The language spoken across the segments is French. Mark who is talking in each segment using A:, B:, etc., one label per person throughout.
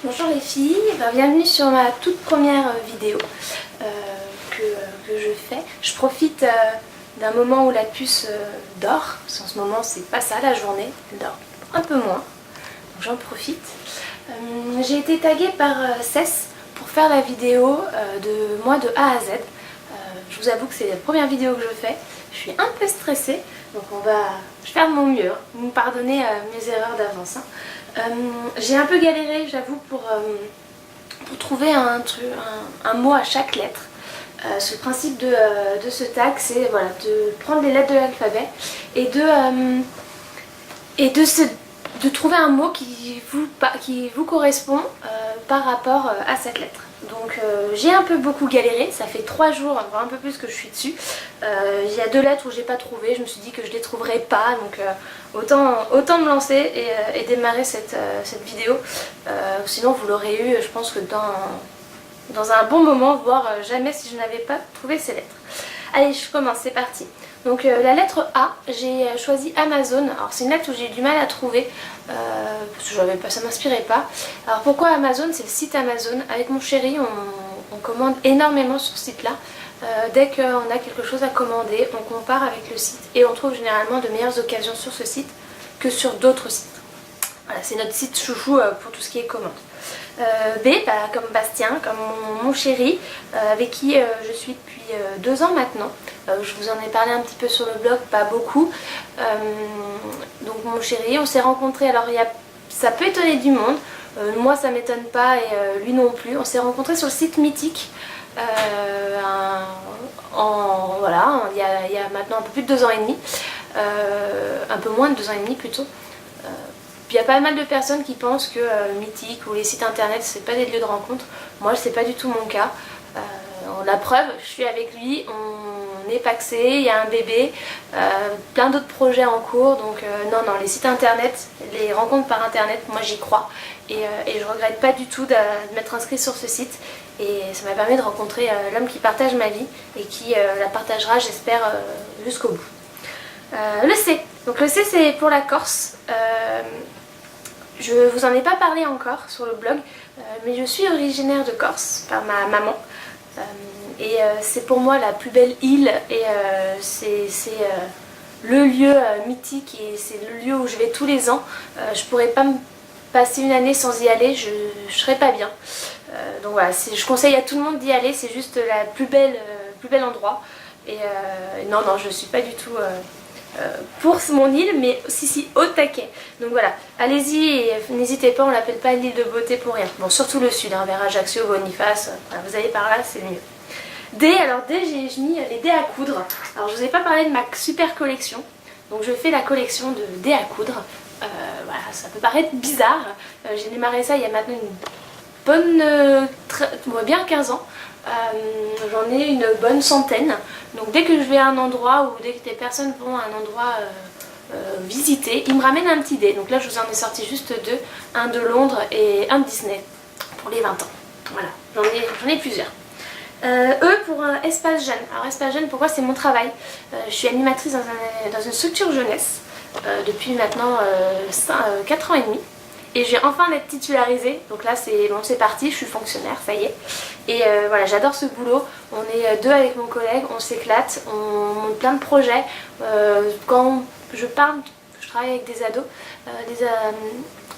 A: Bonjour les filles, bienvenue sur ma toute première vidéo que je fais. Je profite d'un moment où la puce dort, parce qu'en ce moment c'est pas ça la journée, elle dort un peu moins, donc j'en profite. J'ai été taguée par Cess pour faire la vidéo de moi de A à Z. Je vous avoue que c'est la première vidéo que je fais, je suis un peu stressée, donc je vais faire de mon mieux, vous me pardonnez mes erreurs d'avance. J'ai un peu galéré, j'avoue, pour trouver un mot à chaque lettre. Le principe de ce tag, c'est voilà, de prendre les lettres de l'alphabet et de trouver un mot qui vous correspond par rapport à cette lettre. Donc j'ai un peu beaucoup galéré, ça fait 3 jours, voire un peu plus que je suis dessus. Il y a 2 lettres où j'ai pas trouvé, je me suis dit que je les trouverais pas, donc autant me lancer et démarrer cette vidéo. Sinon vous l'aurez eu, je pense que dans un bon moment, voire jamais si je n'avais pas trouvé ces lettres. Allez, je commence, c'est parti. Donc la lettre A, j'ai choisi Amazon. Alors c'est une lettre où j'ai eu du mal à trouver parce que ça m'inspirait pas. Alors pourquoi Amazon? C'est le site Amazon. Avec mon chéri, on commande énormément sur ce site-là. Dès qu'on a quelque chose à commander, on compare avec le site et on trouve généralement de meilleures occasions sur ce site que sur d'autres sites. Voilà, c'est notre site chouchou pour tout ce qui est commande. B, comme Bastien, comme mon chéri, avec qui je suis depuis 2 ans maintenant. Je vous en ai parlé un petit peu sur le blog, pas beaucoup. Donc mon chéri, on s'est rencontrés, alors ça peut étonner du monde, moi ça m'étonne pas et lui non plus. On s'est rencontrés sur le site Mythique, voilà, il y a maintenant un peu plus de 2 ans et demi, un peu moins de 2 ans et demi plutôt. Il y a pas mal de personnes qui pensent que Mythique ou les sites internet c'est pas des lieux de rencontre. Moi c'est pas du tout mon cas. La preuve, je suis avec lui, on est pacsé, il y a un bébé, plein d'autres projets en cours. Donc non, les sites internet, les rencontres par internet, moi j'y crois. Et je regrette pas du tout de m'être inscrite sur ce site. Et ça m'a permis de rencontrer l'homme qui partage ma vie et qui la partagera, j'espère, jusqu'au bout. Le C. Donc le C c'est pour la Corse. Je vous en ai pas parlé encore sur le blog, mais je suis originaire de Corse par ma maman. Et c'est pour moi la plus belle île et c'est le lieu mythique et c'est le lieu où je vais tous les ans. Je pourrais pas me passer une année sans y aller, je serais pas bien. Donc voilà, je conseille à tout le monde d'y aller, c'est juste la plus bel endroit. Et non, je suis pas du tout pour mon île, mais si au taquet. Donc voilà, allez-y et n'hésitez pas, on l'appelle pas l'île de beauté pour rien. Bon, surtout le sud, vers Ajaccio, Boniface, voilà, vous allez par là, c'est le mieux. D, alors D, j'ai mis les dés à coudre. Alors je vous ai pas parlé de ma super collection, donc je fais la collection de dés à coudre. Voilà, ça peut paraître bizarre, j'ai démarré ça il y a maintenant une bonne, bien 15 ans. J'en ai une bonne centaine. Donc dès que je vais à un endroit ou dès que des personnes vont à un endroit visiter, ils me ramènent un petit dé. Donc là je vous en ai sorti juste 2, un de Londres et un de Disney pour les 20 ans. Voilà, j'en ai plusieurs. E pour Espace Jeune. Alors Espace Jeune, pourquoi? C'est mon travail. Je suis animatrice dans une structure jeunesse depuis maintenant 4 ans et demi. Et j'ai enfin d'être titularisée, donc là c'est bon, c'est parti, je suis fonctionnaire, ça y est. Et voilà, j'adore ce boulot, on est 2 avec mon collègue, on s'éclate, on monte plein de projets. Quand je travaille avec des ados,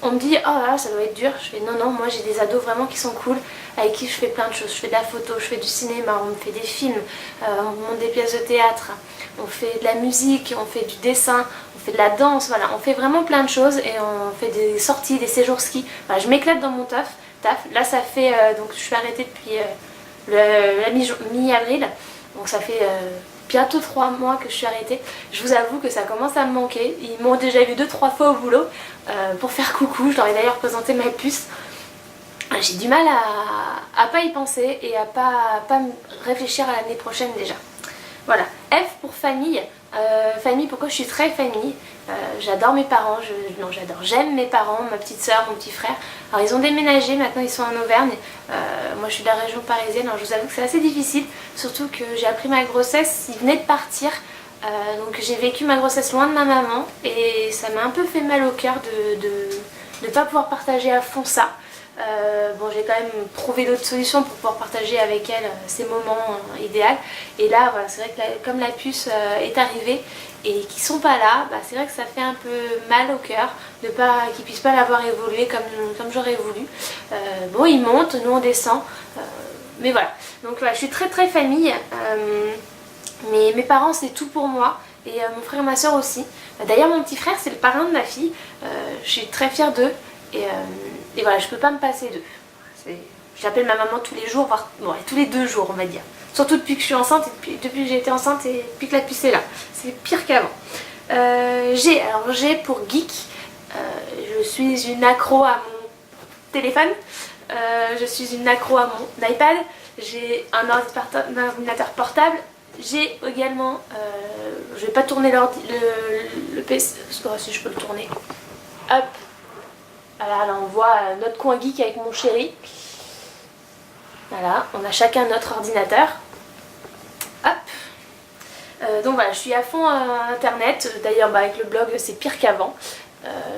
A: on me dit oh là ça doit être dur, je fais non, moi j'ai des ados vraiment qui sont cool, avec qui je fais plein de choses, je fais de la photo, je fais du cinéma, on me fait des films, on monte des pièces de théâtre, on fait de la musique, on fait du dessin, on fait de la danse, voilà, on fait vraiment plein de choses et on fait des sorties, des séjours ski. Voilà, je m'éclate dans mon taf. Là ça fait, donc je suis arrêtée depuis la mi-avril, donc ça fait bientôt 3 mois que je suis arrêtée. Je vous avoue que ça commence à me manquer. Ils m'ont déjà vu 2-3 fois au boulot pour faire coucou, je leur ai d'ailleurs présenté ma puce. J'ai du mal à pas y penser et à pas réfléchir à l'année prochaine déjà. Voilà, F pour famille. Famille, pourquoi je suis très famille? J'adore mes parents, j'aime mes parents, ma petite soeur, mon petit frère. Alors ils ont déménagé, maintenant ils sont en Auvergne. Moi je suis de la région parisienne, alors je vous avoue que c'est assez difficile. Surtout que j'ai appris ma grossesse, ils venaient de partir. Donc j'ai vécu ma grossesse loin de ma maman et ça m'a un peu fait mal au cœur de ne pas pouvoir partager à fond ça. Bon, j'ai quand même trouvé d'autres solutions pour pouvoir partager avec elle ces moments idéaux. Et là, voilà, c'est vrai que comme la puce est arrivée et qu'ils sont pas là, bah, c'est vrai que ça fait un peu mal au cœur de pas qu'ils puissent pas l'avoir évolué comme j'aurais voulu. Bon, ils montent, nous on descend, mais voilà. Donc voilà, je suis très très famille. Mes parents c'est tout pour moi et mon frère et ma soeur aussi. D'ailleurs mon petit frère c'est le parrain de ma fille. Je suis très fière d'eux. Et voilà, je peux pas me passer d'eux. J'appelle ma maman tous les jours, voire bon, tous les 2 jours on va dire. Surtout depuis que je suis enceinte et depuis que j'ai été enceinte et depuis que la puce est là. C'est pire qu'avant. J'ai pour geek, je suis une accro à mon téléphone. Je suis une accro à mon iPad. J'ai un ordinateur portable. J'ai également, je vais pas tourner le PC, si je peux le tourner. Hop. Voilà, là on voit notre coin geek avec mon chéri. Voilà, on a chacun notre ordinateur. Hop. Donc voilà, je suis à fond à internet. D'ailleurs avec le blog c'est pire qu'avant.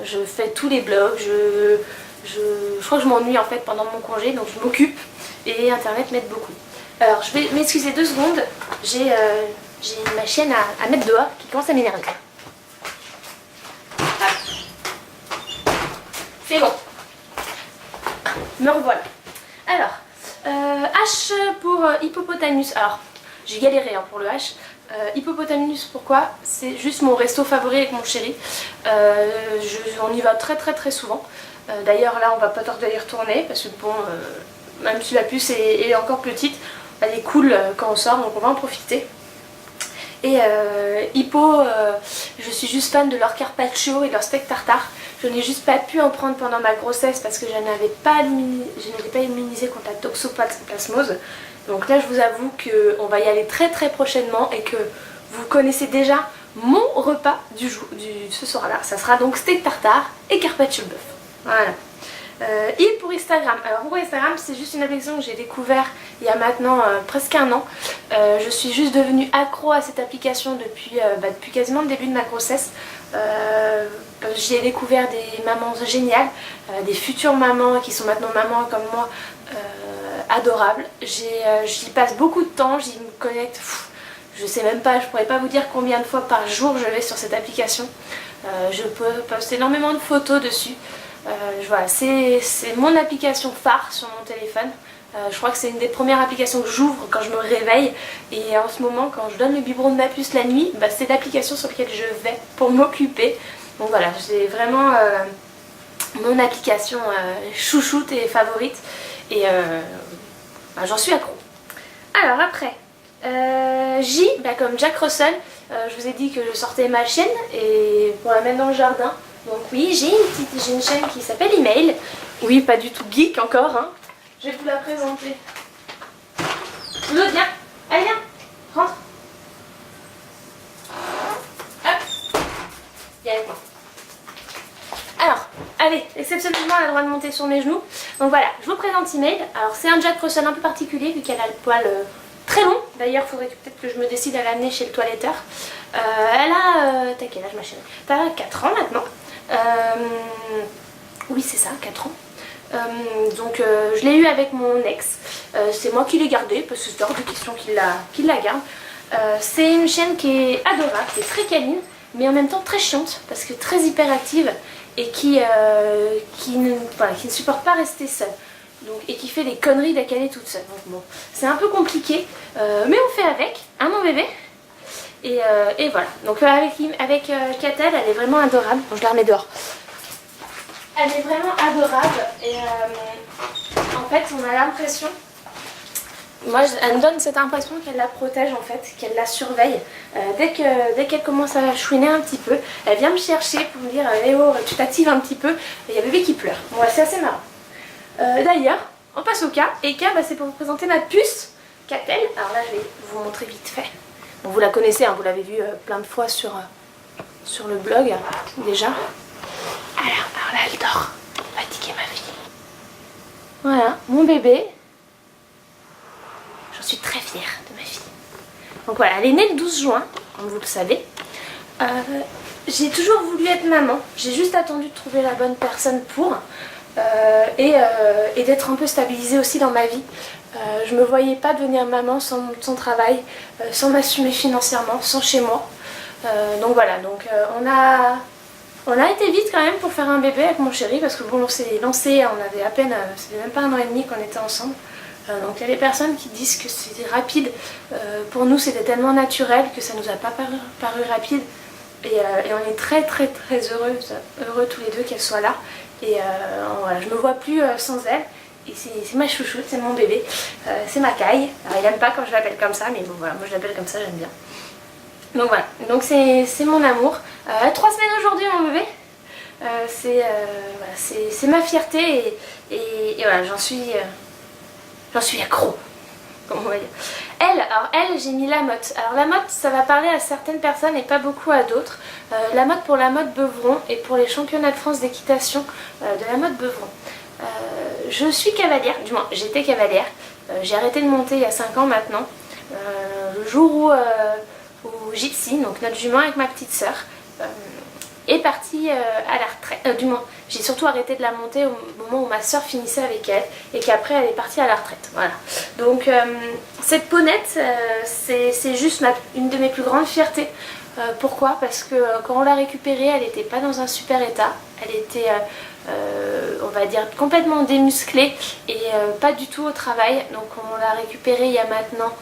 A: Je fais tous les blogs. Je crois que je m'ennuie en fait pendant mon congé, donc je m'occupe. Et internet m'aide beaucoup. Alors je vais m'excuser 2 secondes. J'ai ma chienne à mettre dehors qui commence à m'énerver. C'est bon. Me revoilà. Alors, H pour hippopotamus. Alors, j'ai galéré pour le H. Hippopotamus, pourquoi? C'est juste mon resto favori avec mon chéri. On y va très très très souvent. D'ailleurs, là, on va pas tarder à y retourner parce que bon, même si la puce est encore petite, elle est cool quand on sort, donc on va en profiter. Et Hippo, je suis juste fan de leur carpaccio et de leur steak tartare. Je n'ai juste pas pu en prendre pendant ma grossesse parce que je n'avais pas immunisé contre la toxoplasmose. Donc là je vous avoue qu'on va y aller très très prochainement et que vous connaissez déjà mon repas ce soir là. Ça sera donc steak tartare et carpaccio de bœuf. Voilà. Et pour Instagram, alors pour Instagram c'est juste une application que j'ai découvert il y a maintenant presque 1 an. Je suis juste devenue accro à cette application depuis quasiment le début de ma grossesse. J'ai découvert des mamans géniales, des futures mamans qui sont maintenant mamans comme moi, adorables. J'y passe beaucoup de temps, j'y me connecte, je sais même pas, je pourrais pas vous dire combien de fois par jour je vais sur cette application. Je peux poster énormément de photos dessus. Voilà, c'est mon application phare sur mon téléphone. Je crois que c'est une des premières applications que j'ouvre quand je me réveille. Et en ce moment, quand je donne le biberon de ma puce la nuit, c'est l'application sur laquelle je vais pour m'occuper. Donc voilà, c'est vraiment mon application chouchoute et favorite. Et j'en suis accro. Alors après, J, comme Jack Russell, je vous ai dit que je sortais ma chienne et pour la mettre dans le jardin. Donc oui, j'ai une chaîne qui s'appelle Email. Oui, pas du tout geek encore, hein. Je vais vous la présenter. Lou, viens. Allez, viens. Rentre. Hop. Viens avec moi. Alors, allez, exceptionnellement, elle a le droit de monter sur mes genoux. Donc voilà, je vous présente Email. Alors c'est un Jack Russell un peu particulier vu qu'elle a le poil très long. D'ailleurs, il faudrait peut-être que je me décide à l'amener chez le toiletteur. Elle a... T'as quel âge ma chérie? T'as 4 ans maintenant. Oui, c'est ça, 4 ans. Donc je l'ai eu avec mon ex. C'est moi qui l'ai gardé parce que c'est hors de question qu'il la garde. C'est une chienne qui est adorable, qui est très câline, mais en même temps très chiante parce que très hyperactive et qui ne supporte pas rester seule. Donc, et qui fait des conneries dès qu'elle est toute seule. Donc bon, c'est un peu compliqué, mais on fait avec, hein mon bébé. Et voilà, donc avec Catel, elle est vraiment adorable. Bon, je la remets dehors. Elle est vraiment adorable et en fait on a l'impression, elle me donne cette impression qu'elle la protège en fait, qu'elle la surveille. Dès qu'elle commence à chouiner un petit peu, elle vient me chercher pour me dire hey, oh, tu t'actives un petit peu, et il y a bébé qui pleure. Bon, c'est assez marrant. D'ailleurs, on passe au cas, et cas c'est pour vous présenter ma puce, Catel. Alors là je vais vous montrer vite fait. Bon, vous la connaissez, hein, vous l'avez vue plein de fois sur le blog déjà. Alors là elle dort, fatiguée ma fille. Voilà, mon bébé. J'en suis très fière de ma fille. Donc voilà, elle est née le 12 juin, comme vous le savez. J'ai toujours voulu être maman, j'ai juste attendu de trouver la bonne personne pour et d'être un peu stabilisée aussi dans ma vie. Je me voyais pas devenir maman sans travail, sans m'assumer financièrement, sans chez moi. Donc voilà, on a été vite quand même pour faire un bébé avec mon chéri parce que bon, on s'est lancé, on avait à peine, c'était même pas 1 an et demi qu'on était ensemble. Donc il y a des personnes qui disent que c'était rapide. Pour nous c'était tellement naturel que ça nous a pas paru rapide. Et on est très heureux tous les deux qu'elle soit là. Et voilà, je me vois plus sans elle. Et c'est ma chouchoute, c'est mon bébé, c'est ma caille. Alors il aime pas quand je l'appelle comme ça, mais bon voilà, moi je l'appelle comme ça, j'aime bien. Donc voilà, donc c'est mon amour. 3 semaines aujourd'hui mon bébé. C'est ma fierté et voilà, j'en suis accro, comme on va dire. Elle, j'ai mis la motte. Alors la motte, ça va parler à certaines personnes et pas beaucoup à d'autres. La motte pour la motte Beuvron et pour les championnats de France d'équitation de la motte Beuvron. Je suis cavalière, du moins j'étais cavalière. J'ai arrêté de monter il y a 5 ans maintenant. Le jour où Gypsy, donc notre jument avec ma petite sœur, est partie à la retraite. Du moins, j'ai surtout arrêté de la monter au moment où ma soeur finissait avec elle et qu'après elle est partie à la retraite. Voilà. Donc cette ponette, c'est juste une de mes plus grandes fiertés. Pourquoi? Parce que quand on l'a récupérée, elle n'était pas dans un super état. Elle était, on va dire, complètement démusclée et pas du tout au travail. Donc on l'a récupérée il y a maintenant,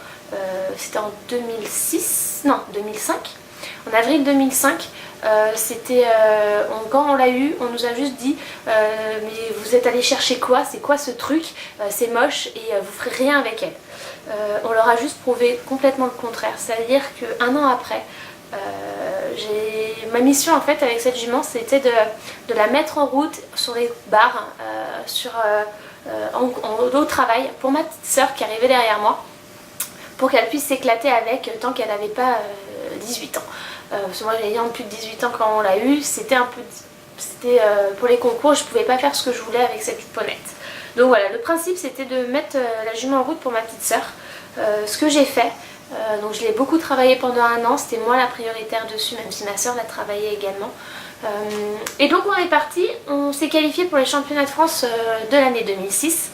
A: c'était en 2005. En avril 2005, quand on l'a eu, on nous a juste dit mais vous êtes allé chercher quoi? C'est quoi ce truc? C'est moche et vous ferez rien avec elle. On leur a juste prouvé complètement le contraire. C'est-à-dire qu'un an après, ma mission en fait avec cette jument, c'était de la mettre en route sur les barres, au travail pour ma petite soeur qui arrivait derrière moi, pour qu'elle puisse s'éclater avec tant qu'elle n'avait pas 18 ans. Parce que moi j'avais plus de 18 ans quand on l'a eu, c'était pour les concours, je pouvais pas faire ce que je voulais avec cette ponette. Donc voilà, le principe c'était de mettre la jument en route pour ma petite sœur, ce que j'ai fait. Donc je l'ai beaucoup travaillé pendant 1 an, c'était moi la prioritaire dessus, même si ma soeur l'a travaillé également. Et donc on est parti, on s'est qualifié pour les championnats de France de l'année 2006.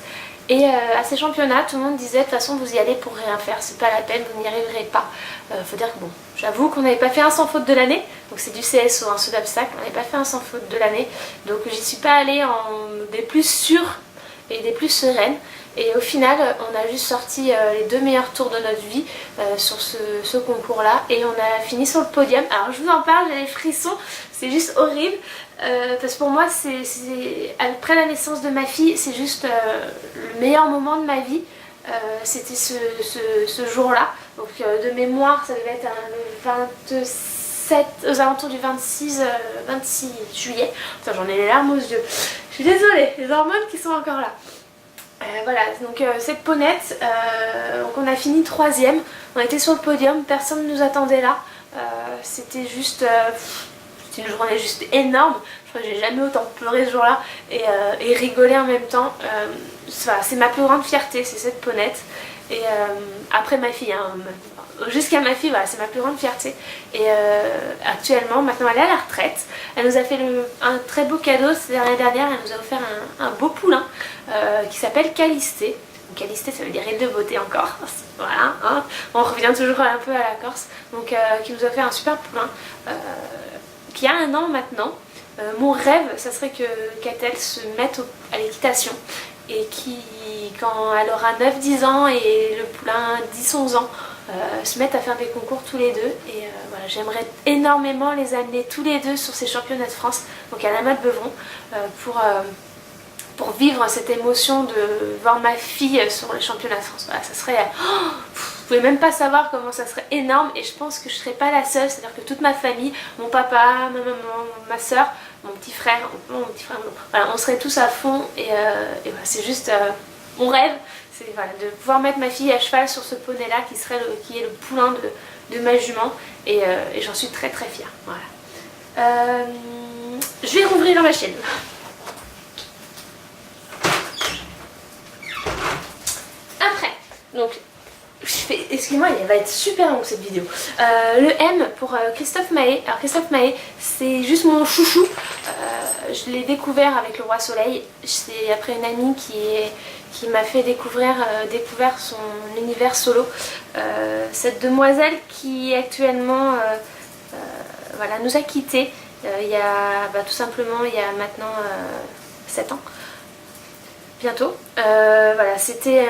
A: Et à ces championnats, tout le monde disait de toute façon vous y allez pour rien faire, c'est pas la peine, vous n'y arriverez pas. Faut dire que bon, j'avoue qu'on n'avait pas fait un sans faute de l'année, donc c'est du CSO, un saut d'obstacle, on n'avait pas fait un sans faute de l'année, donc j'y suis pas allée des plus sûres et des plus sereines. Et au final, on a juste sorti les 2 meilleurs tours de notre vie sur ce concours-là. Et on a fini sur le podium. Alors je vous en parle, j'ai les frissons, c'est juste horrible. Parce que pour moi, après la naissance de ma fille, c'est juste le meilleur moment de ma vie. C'était ce jour-là. Donc de mémoire, ça devait être le 27, aux alentours du 26 juillet. Putain, j'en ai les larmes aux yeux. Je suis désolée, les hormones qui sont encore là. Voilà, donc cette ponette, on a fini 3e, on était sur le podium, personne ne nous attendait là, c'était juste, c'était une journée juste énorme, je crois que j'ai jamais autant pleuré ce jour-là et rigolé en même temps. C'est ma plus grande fierté, c'est cette ponette. Et après ma fille, hein, jusqu'à ma fille, voilà, c'est ma plus grande fierté. Et actuellement, maintenant elle est à la retraite. Elle nous a fait un très beau cadeau, l'année dernière, elle nous a offert un beau poulain qui s'appelle Calisté. Calisté, ça veut dire île de beauté encore. Voilà, hein. On revient toujours un peu à la Corse. Donc qui nous a fait un super poulain qui a 1 an maintenant. Mon rêve, ça serait qu'elle se mette à l'équitation et quand elle aura 9-10 ans et le poulain 10-11 ans, se mettent à faire des concours tous les deux. Et voilà, j'aimerais énormément les amener tous les deux sur ces championnats de France, donc à la motte Beuvron, pour vivre cette émotion de voir ma fille sur les championnats de France. Voilà, ça serait... vous pouvez même pas savoir comment ça serait énorme, et je pense que je serais pas la seule, c'est-à-dire que toute ma famille, mon papa, ma maman, ma soeur, mon petit frère, voilà, on serait tous à fond, et voilà, c'est juste mon rêve, c'est voilà, de pouvoir mettre ma fille à cheval sur ce poney là qui est le poulain de ma jument, et j'en suis très fière. Voilà. Je vais rouvrir ma chaîne. Après, donc Excuse-moi, elle va être super longue cette vidéo. Le M pour Christophe Maé. Alors Christophe Maé, c'est juste mon chouchou. Je l'ai découvert avec le Roi Soleil. C'est après une amie qui m'a fait découvrir son univers solo. Cette demoiselle qui actuellement voilà, nous a quittés il y a tout simplement il y a maintenant 7 ans. Bientôt. Voilà, c'était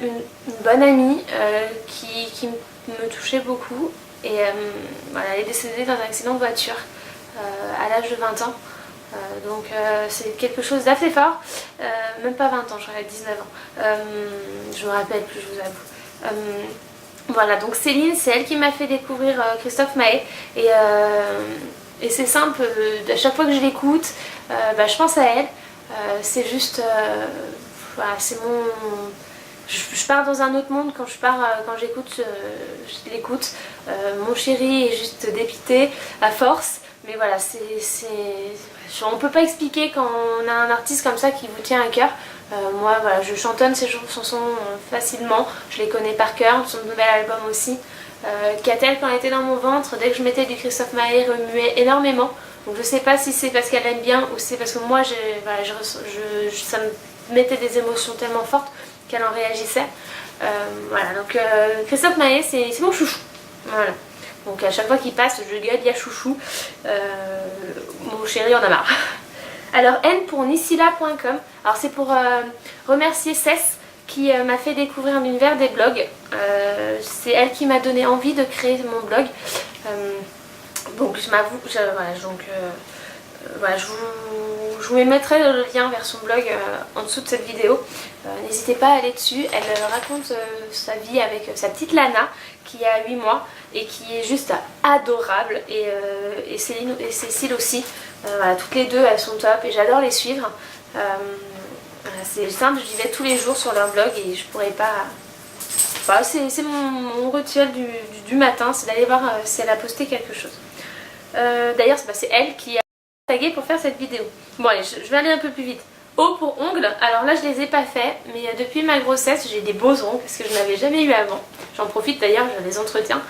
A: une bonne amie qui me touchait beaucoup et voilà, elle est décédée dans un accident de voiture à l'âge de 20 ans. Donc c'est quelque chose d'assez fort, même pas 20 ans, j'aurais 19 ans. Je me rappelle plus, je vous avoue. Voilà, donc Céline, c'est elle qui m'a fait découvrir Christophe Maé et c'est simple, à chaque fois que je l'écoute, je pense à elle. C'est juste, voilà, c'est mon... Je pars dans un autre monde quand j'écoute, je l'écoute. Mon chéri est juste dépité à force, mais voilà, on peut pas expliquer quand on a un artiste comme ça qui vous tient à cœur. Moi, voilà, je chantonne ces chansons facilement, je les connais par cœur, son nouvel album aussi. Catel, quand elle était dans mon ventre, dès que je mettais du Christophe Maé, remuait énormément. Donc je sais pas si c'est parce qu'elle aime bien ou c'est parce que moi voilà, ça me mettait des émotions tellement fortes qu'elle en réagissait. Voilà, donc Christophe Maé, c'est mon chouchou. Voilà. Donc à chaque fois qu'il passe, je gueule, il y a chouchou. Mon chéri en a marre. Alors N pour nisila.com. Alors c'est pour remercier Cess qui m'a fait découvrir l'univers des blogs. C'est elle qui m'a donné envie de créer mon blog. Donc je m'avoue, voilà, je vous mettrai le lien vers son blog en dessous de cette vidéo. N'hésitez pas à aller dessus. Elle raconte sa vie avec sa petite Lana qui a 8 mois et qui est juste adorable. Et Céline et Cécile aussi. Voilà, toutes les deux elles sont top et j'adore les suivre. C'est simple, j'y vais tous les jours sur leur blog et je pourrais pas... Voilà, c'est mon rituel du matin, c'est d'aller voir si elle a posté quelque chose. D'ailleurs c'est elle qui a tagué pour faire cette vidéo. Bon allez, je vais aller un peu plus vite. O pour ongles, alors là je les ai pas fait, mais depuis ma grossesse j'ai des beaux ongles parce que je n'avais jamais eu avant. J'en profite d'ailleurs, je les entretiens.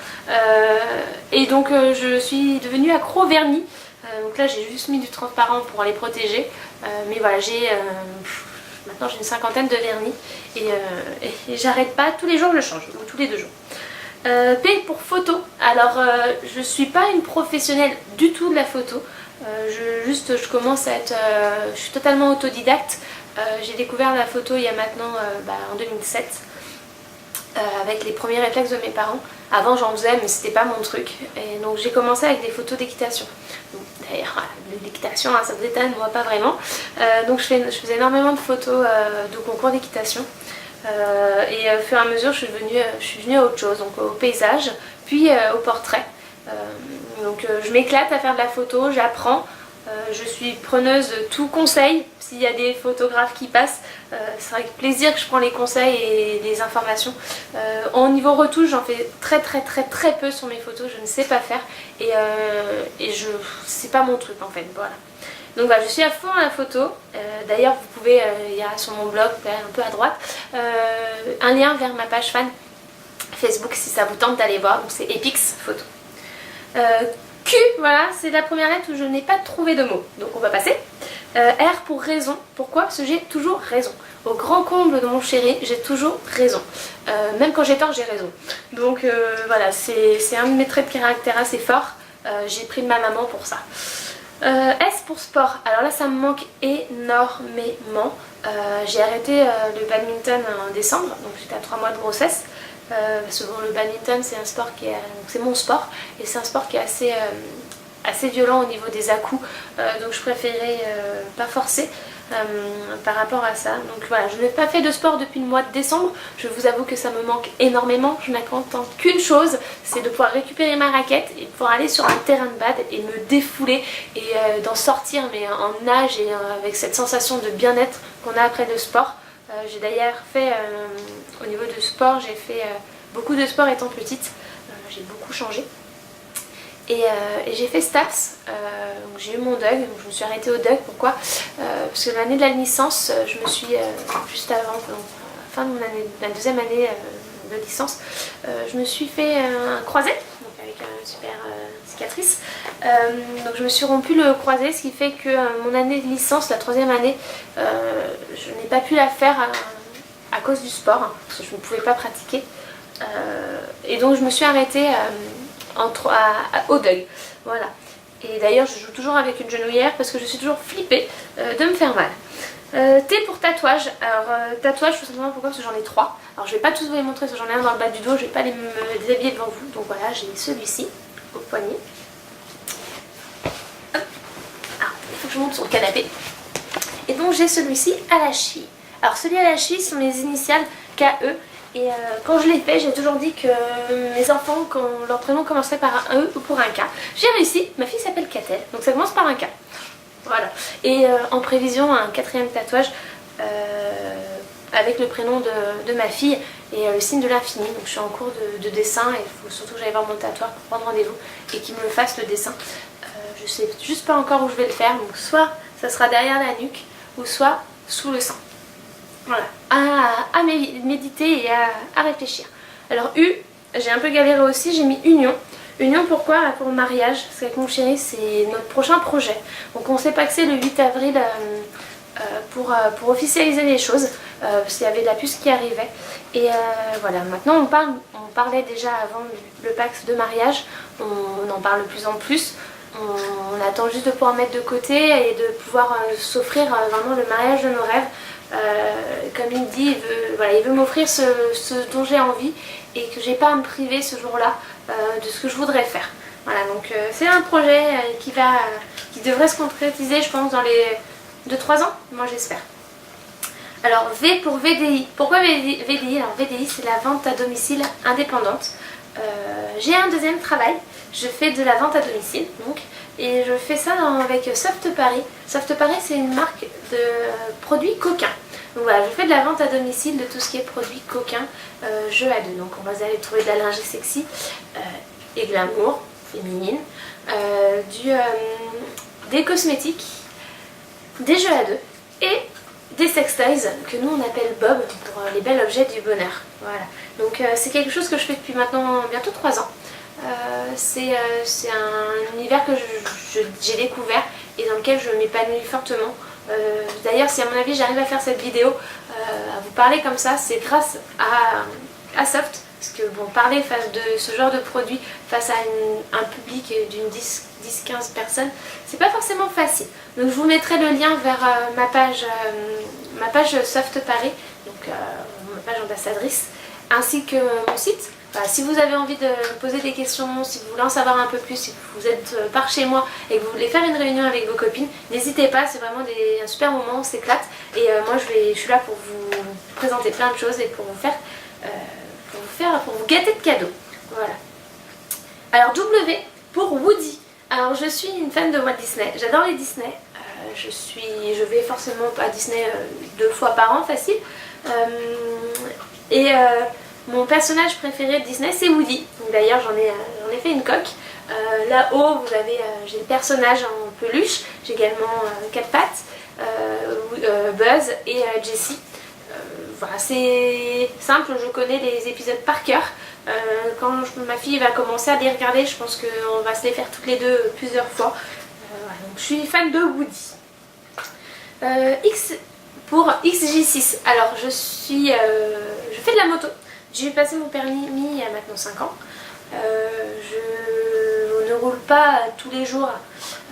A: Et donc je suis devenue accro au vernis. Donc là j'ai juste mis du transparent pour les protéger. Mais voilà, maintenant j'ai une 50aine de vernis et j'arrête pas, tous les jours je le change, ou tous les 2 jours. P pour photo, alors je suis pas une professionnelle du tout de la photo, je commence à être, je suis totalement autodidacte. J'ai découvert la photo il y a maintenant en 2007 avec les premiers réflexes de mes parents. Avant j'en faisais mais c'était pas mon truc et donc j'ai commencé avec des photos d'équitation. D'ailleurs voilà, l'équitation ça vous étonne, moi pas vraiment. Donc je faisais énormément de photos de concours d'équitation. Et au fur et à mesure je suis venue à autre chose, donc au paysage, puis au portrait. Donc je m'éclate à faire de la photo, j'apprends, je suis preneuse de tout conseil. S'il y a des photographes qui passent, c'est avec plaisir que je prends les conseils et les informations. Au niveau retouche, j'en fais très peu sur mes photos, je ne sais pas faire et c'est pas mon truc en fait, voilà. Donc voilà, je suis à fond à la photo. D'ailleurs vous pouvez, il y a sur mon blog, un peu à droite, un lien vers ma page fan Facebook si ça vous tente d'aller voir, donc c'est Epix Photo. Q, voilà, c'est la première lettre où je n'ai pas trouvé de mots, donc on va passer. R pour raison, pourquoi? Parce que j'ai toujours raison. Au grand comble de mon chéri, j'ai toujours raison. Même quand j'ai tort, j'ai raison. Donc voilà, c'est un de mes traits de caractère assez fort. J'ai pris de ma maman pour ça. S pour sport, alors là ça me manque énormément. J'ai arrêté le badminton en décembre, donc j'étais à 3 mois de grossesse. Parce que bon, le badminton c'est un sport qui est, c'est mon sport et c'est un sport qui est assez violent au niveau des à-coups, donc je préférais pas forcer par rapport à ça. Donc voilà, je n'ai pas fait de sport depuis le mois de décembre, je vous avoue que ça me manque énormément. Je n'attends qu'une chose, c'est de pouvoir récupérer ma raquette et de pouvoir aller sur un terrain de bad et me défouler et d'en sortir mais en nage et avec cette sensation de bien-être qu'on a après le sport. J'ai d'ailleurs fait, au niveau de sport, j'ai fait beaucoup de sport étant petite, j'ai beaucoup changé. Et j'ai fait STAPS, donc j'ai eu mon DUG, donc je me suis arrêtée au DUG, pourquoi? Parce que l'année de la licence, je me suis, juste avant, donc, fin de mon année, la deuxième année de licence, je me suis fait un croisé, donc avec une super cicatrice. Donc je me suis rompu le croisé, ce qui fait que mon année de licence, la 3e année, je n'ai pas pu la faire à cause du sport, hein, parce que je ne pouvais pas pratiquer. Et donc je me suis arrêtée au deuil. Voilà. Et d'ailleurs je joue toujours avec une genouillère parce que je suis toujours flippée de me faire mal. T pour tatouage. Alors tatouage tout simplement pourquoi, parce que j'en ai 3. Alors je vais pas tous vous les montrer parce que j'en ai un dans le bas du dos, je vais pas les déshabiller devant vous. Donc voilà, j'ai celui-ci au poignet. Hop. Alors il faut que je monte sur le canapé. Et donc j'ai celui-ci à la cheville. Alors celui à la cheville sont les initiales KE. Et quand je l'ai fait, j'ai toujours dit que mes enfants, quand leur prénom commencerait par un E ou pour un K. J'ai réussi, ma fille s'appelle Katel, donc ça commence par un K. Voilà. Et en prévision, un 4e tatouage avec le prénom de ma fille et le signe de l'infini. Donc je suis en cours de dessin et il faut surtout que j'aille voir mon tatoueur pour prendre rendez-vous et qu'il me le fasse le dessin. Je sais juste pas encore où je vais le faire, donc soit ça sera derrière la nuque ou soit sous le sein. Voilà, à méditer et à réfléchir. Alors U, j'ai un peu galéré aussi, j'ai mis union. Union pourquoi? Pour le mariage, parce qu'avec mon chéri c'est notre prochain projet. Donc on s'est paxé le 8 avril pour officialiser les choses, parce qu'il y avait de la puce qui arrivait. Et voilà, maintenant on parlait déjà avant le pax de mariage, on en parle de plus en plus. On attend juste de pouvoir mettre de côté et de pouvoir s'offrir vraiment le mariage de nos rêves. Comme il me dit, il veut m'offrir ce dont j'ai envie et que j'ai pas à me priver ce jour-là de ce que je voudrais faire. Voilà, donc c'est un projet qui devrait se concrétiser, je pense, dans les 2-3 ans, moi j'espère. Alors V pour VDI. Pourquoi VDI? Alors VDI c'est la vente à domicile indépendante. J'ai un 2e travail, je fais de la vente à domicile donc, et je fais ça avec Soft Paris. Soft Paris c'est une marque de produits coquins. Donc voilà, je fais de la vente à domicile de tout ce qui est produits coquins, jeux à 2. Donc on va aller trouver de la lingerie sexy et glamour, féminine, des cosmétiques, des jeux à 2 et des sextoys que nous on appelle Bob pour les bels objets du bonheur. Voilà. Donc c'est quelque chose que je fais depuis maintenant bientôt 3 ans. C'est un univers que j'ai découvert et dans lequel je m'épanouis fortement. D'ailleurs si à mon avis j'arrive à faire cette vidéo, à vous parler comme ça, c'est grâce à Soft. Parce que bon, parler face de ce genre de produit face à un public d'une 10-15 personnes, c'est pas forcément facile. Donc je vous mettrai le lien vers ma page Soft Paris, donc ma page ambassadrice, ainsi que mon site. Voilà, si vous avez envie de me poser des questions, si vous voulez en savoir un peu plus, si vous êtes par chez moi et que vous voulez faire une réunion avec vos copines, n'hésitez pas, c'est vraiment un super moment, on s'éclate. Et moi je suis là pour vous présenter plein de choses et pour vous gâter de cadeaux. Voilà. Alors W pour Woody. Alors je suis une fan de Walt Disney, j'adore les Disney. Je vais forcément à Disney 2 fois par an facile. Mon personnage préféré de Disney c'est Woody. D'ailleurs j'en ai fait une coque. Là-haut vous avez j'ai le personnage en peluche. J'ai également 4 pattes, Buzz et Jessie. Voilà, c'est simple, je connais les épisodes par cœur. Quand ma fille va commencer à les regarder, je pense qu'on va se les faire toutes les deux plusieurs fois. Voilà, donc je suis fan de Woody. X pour XJ6. Alors je fais de la moto. J'ai passé mon permis il y a maintenant 5 ans. Je ne roule pas tous les jours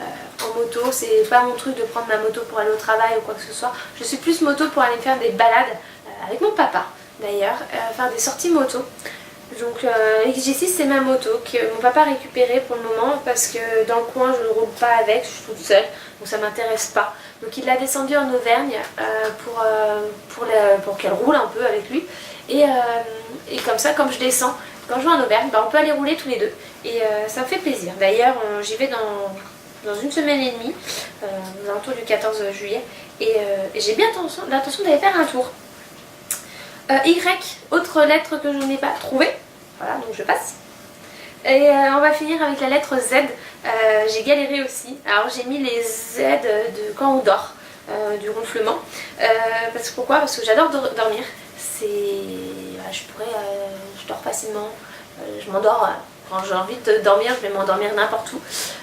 A: en moto, c'est pas mon truc de prendre ma moto pour aller au travail ou quoi que ce soit. Je suis plus moto pour aller faire des balades avec mon papa d'ailleurs, faire des sorties moto. Donc XG6 c'est ma moto que mon papa a récupérée pour le moment parce que dans le coin je ne roule pas avec, je suis toute seule donc ça m'intéresse pas. Donc il l'a descendue en Auvergne pour qu'elle roule un peu avec lui et comme ça comme je descends, quand je vais en Auvergne, on peut aller rouler tous les deux et ça me fait plaisir. D'ailleurs j'y vais dans une semaine et demie, aux alentours du 14 juillet et j'ai bien l'intention d'aller faire un tour. Y, autre lettre que je n'ai pas trouvée, voilà donc je passe. Et on va finir avec la lettre Z, j'ai galéré aussi, alors j'ai mis les Z de quand on dort, du ronflement. Pourquoi? Parce que j'adore dormir, je dors facilement, je m'endors quand j'ai envie de dormir, je vais m'endormir n'importe où.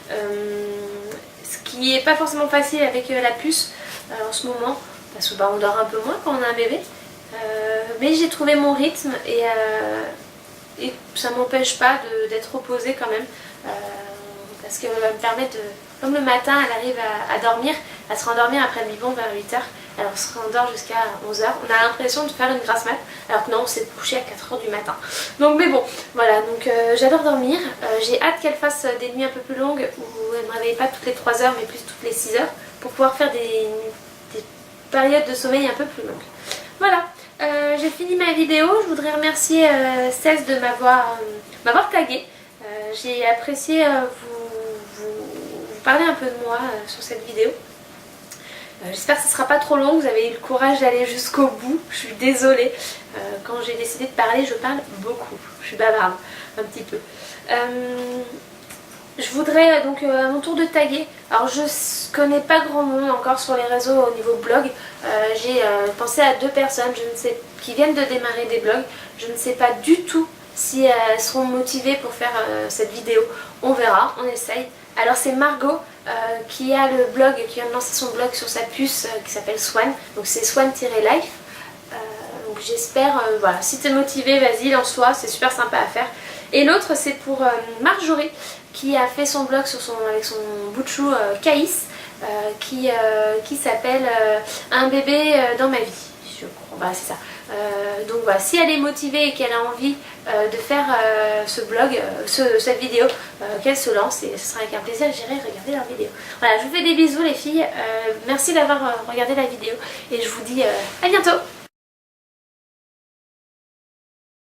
A: Ce qui n'est pas forcément facile avec la puce en ce moment, parce que on dort un peu moins quand on a un bébé. Mais j'ai trouvé mon rythme et ça m'empêche pas d'être reposée quand même. Parce qu'elle va me permettre de... Comme le matin, elle arrive à dormir, à se rendormir après le biberon vers 8h. Alors on se rendort jusqu'à 11h. On a l'impression de faire une grasse mat, alors que non, on s'est couché à 4h du matin. Donc mais bon, voilà, donc j'adore dormir. J'ai hâte qu'elle fasse des nuits un peu plus longues, où elle ne me réveille pas toutes les 3 heures, mais plus toutes les 6 heures, pour pouvoir faire des périodes de sommeil un peu plus longues. Voilà, j'ai fini ma vidéo. Je voudrais remercier Cess de m'avoir tagué. J'ai apprécié vous parler un peu de moi sur cette vidéo. J'espère que ce ne sera pas trop long, vous avez eu le courage d'aller jusqu'au bout. Je suis désolée, quand j'ai décidé de parler, je parle beaucoup. Je suis bavarde, un petit peu. Je voudrais donc à mon tour de taguer. Alors je connais pas grand monde encore sur les réseaux au niveau blog. J'ai pensé à 2 personnes qui viennent de démarrer des blogs. Je ne sais pas du tout si elles seront motivées pour faire cette vidéo. On verra, on essaye. Alors c'est Margot qui a le blog, qui vient de lancer son blog sur sa puce qui s'appelle Swan. Donc c'est swan-life. Donc j'espère, voilà, si tu es motivé, vas-y, lance-toi, c'est super sympa à faire. Et l'autre c'est pour Marjorie qui a fait son blog avec son bout de chou Caïs qui s'appelle Un bébé dans ma vie, je crois, voilà, c'est ça. Donc voilà, si elle est motivée et qu'elle a envie de faire ce blog, cette vidéo, qu'elle se lance et ce sera avec un plaisir, j'irai regarder leur vidéo. Voilà, je vous fais des bisous les filles, merci d'avoir regardé la vidéo et je vous dis à bientôt.